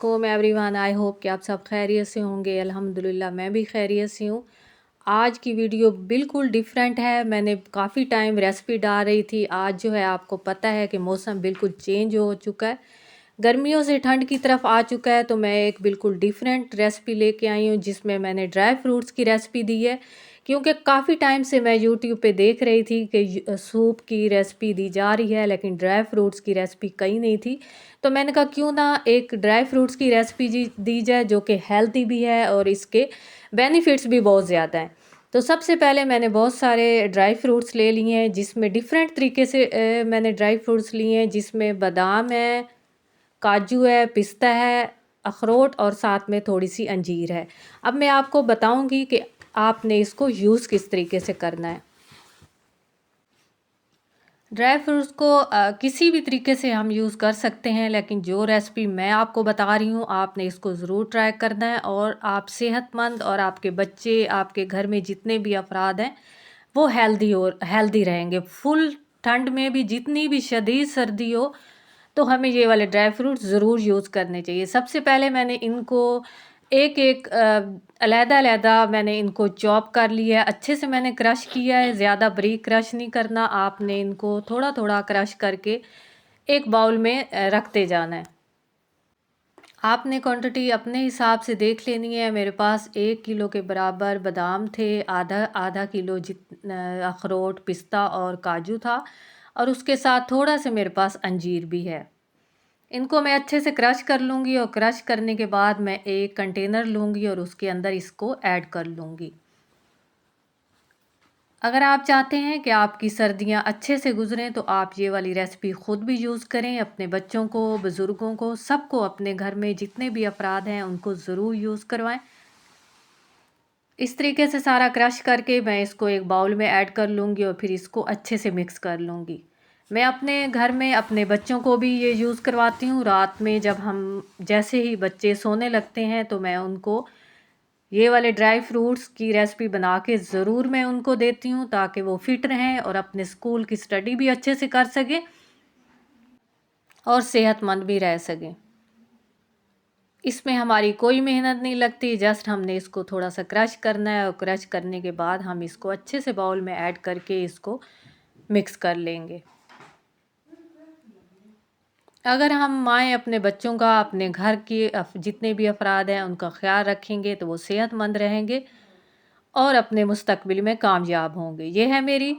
Everyone, I hope कि आप सब खैरियत से होंगे। अल्हम्दुलिल्लाह मैं भी खैरियत से हूँ। आज की वीडियो बिल्कुल डिफरेंट है। मैंने काफ़ी टाइम रेसिपी डाल रही थी। आज जो है आपको पता है कि मौसम बिल्कुल चेंज हो चुका है, गर्मियों से ठंड की तरफ आ चुका है। तो मैं एक बिल्कुल डिफरेंट रेसिपी लेके आई हूँ जिसमें मैंने ड्राई फ्रूट्स की रेसिपी दी है। क्योंकि काफ़ी टाइम से मैं यूट्यूब पे देख रही थी कि सूप की रेसिपी दी जा रही है, लेकिन ड्राई फ्रूट्स की रेसिपी कहीं नहीं थी। तो मैंने कहा क्यों ना एक ड्राई फ्रूट्स की रेसिपी दी जाए जो कि हेल्दी भी है और इसके बेनिफिट्स भी बहुत ज़्यादा हैं। तो सबसे पहले मैंने बहुत सारे ड्राई फ्रूट्स ले लिए हैं, जिसमें डिफरेंट तरीके से मैंने ड्राई फ्रूट्स लिए हैं, जिसमें बादाम है, काजू है, पिस्ता है, अखरोट और साथ में थोड़ी सी अंजीर है। अब मैं आपको बताऊंगी कि आपने इसको यूज़ किस तरीके से करना है। ड्राई फ्रूट्स को किसी भी तरीके से हम यूज़ कर सकते हैं, लेकिन जो रेसिपी मैं आपको बता रही हूँ आपने इसको ज़रूर ट्राई करना है। और आप सेहतमंद और आपके बच्चे, आपके घर में जितने भी अफराद हैं वो हेल्दी रहेंगे। फुल ठंड में भी, जितनी भी शदीद सर्दी हो, तो हमें ये वाले ड्राई फ्रूट्स ज़रूर यूज़ करने चाहिए। सबसे पहले मैंने इनको एक एक अलहदा-अलहदा मैंने इनको चॉप कर लिया है। अच्छे से मैंने क्रश किया है, ज़्यादा बारीक क्रश नहीं करना। आपने इनको थोड़ा-थोड़ा क्रश करके एक बाउल में रखते जाना है। आपने क्वांटिटी अपने हिसाब से देख लेनी है। मेरे पास 1 किलो के बराबर बादाम थे, आधा आधा किलो अखरोट, पिस्ता और काजू था, और उसके साथ थोड़ा सा मेरे पास अंजीर भी है। इनको मैं अच्छे से क्रश कर लूँगी और क्रश करने के बाद मैं एक कंटेनर लूँगी और उसके अंदर इसको ऐड कर लूँगी। अगर आप चाहते हैं कि आपकी सर्दियाँ अच्छे से गुज़रें तो आप ये वाली रेसिपी ख़ुद भी यूज़ करें, अपने बच्चों को, बुज़ुर्गों को, सबको, अपने घर में जितने भी अफराद हैं उनको ज़रूर यूज़ करवाएं। इस तरीके से सारा क्रश करके मैं इसको एक बाउल में ऐड कर लूँगी और फिर इसको अच्छे से मिक्स कर लूँगी। मैं अपने घर में अपने बच्चों को भी ये यूज़ करवाती हूँ। रात में जब हम, जैसे ही बच्चे सोने लगते हैं, तो मैं उनको ये वाले ड्राई फ्रूट्स की रेसिपी बना के ज़रूर मैं उनको देती हूँ, ताकि वो फिट रहें और अपने स्कूल की स्टडी भी अच्छे से कर सकें और सेहतमंद भी रह सकें। इसमें हमारी कोई मेहनत नहीं लगती, जस्ट हमने इसको थोड़ा सा क्रश करना है और क्रश करने के बाद हम इसको अच्छे से बाउल में ऐड करके इसको मिक्स कर लेंगे। अगर हम माएँ अपने बच्चों का, अपने घर के जितने भी अफराद हैं उनका ख़्याल रखेंगे तो वो सेहतमंद रहेंगे और अपने मुस्तकबिल में कामयाब होंगे। ये है मेरी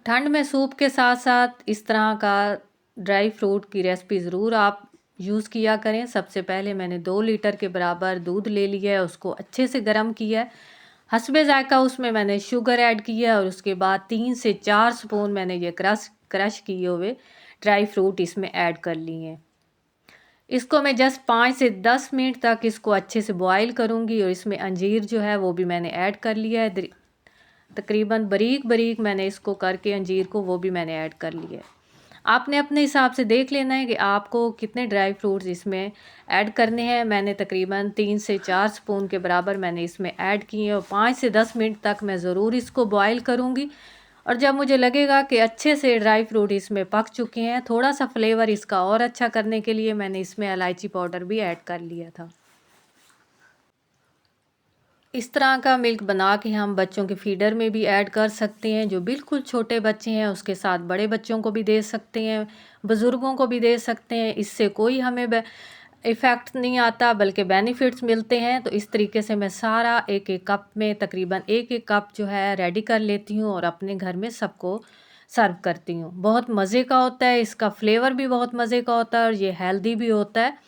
ठंड में सूप के साथ साथ इस तरह का ड्राई फ्रूट की रेसिपी ज़रूर आप यूज़ किया करें। सबसे पहले मैंने 2 लीटर के बराबर दूध ले लिया है, उसको अच्छे से गर्म किया है। हस्बे ज़ायक़ा उसमें मैंने शुगर ऐड किया है और उसके बाद 3 से 4 स्पून मैंने ये क्रश किए हुए ड्राई फ्रूट इसमें ऐड कर लिए हैं। इसको मैं जस्ट 5 से 10 मिनट तक इसको अच्छे से बॉईल करूँगी और इसमें अंजीर जो है वो भी मैंने ऐड कर लिया है। तकरीबन बारीक बारीक मैंने इसको करके अंजीर को वो भी मैंने ऐड कर लिया है। आपने अपने हिसाब से देख लेना है कि आपको कितने ड्राई फ्रूट्स इसमें ऐड करने हैं। मैंने तकरीबन 3 से 4 स्पून के बराबर मैंने इसमें ऐड किए और 5 से 10 मिनट तक मैं ज़रूर इसको बॉईल करूँगी। और जब मुझे लगेगा कि अच्छे से ड्राई फ्रूट इसमें पक चुके हैं, थोड़ा सा फ्लेवर इसका और अच्छा करने के लिए मैंने इसमें इलायची पाउडर भी ऐड कर लिया था। इस तरह का मिल्क बना के हम बच्चों के फीडर में भी ऐड कर सकते हैं। जो बिल्कुल छोटे बच्चे हैं उसके साथ बड़े बच्चों को भी दे सकते हैं, बुज़ुर्गों को भी दे सकते हैं। इससे कोई हमें इफ़ेक्ट नहीं आता, बल्कि बेनिफिट्स मिलते हैं। तो इस तरीके से मैं सारा एक एक कप में तकरीबन एक एक कप जो है रेडी कर लेती हूँ और अपने घर में सबको सर्व करती हूँ। बहुत मज़े का होता है, इसका फ्लेवर भी बहुत मज़े का होता है और ये हेल्दी भी होता है।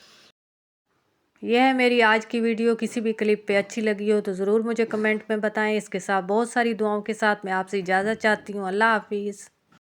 यह है मेरी आज की वीडियो। किसी भी क्लिप पे अच्छी लगी हो तो ज़रूर मुझे कमेंट में बताएं। इसके साथ बहुत सारी दुआओं के साथ मैं आपसे इजाज़त चाहती हूँ। अल्लाह हाफिज़।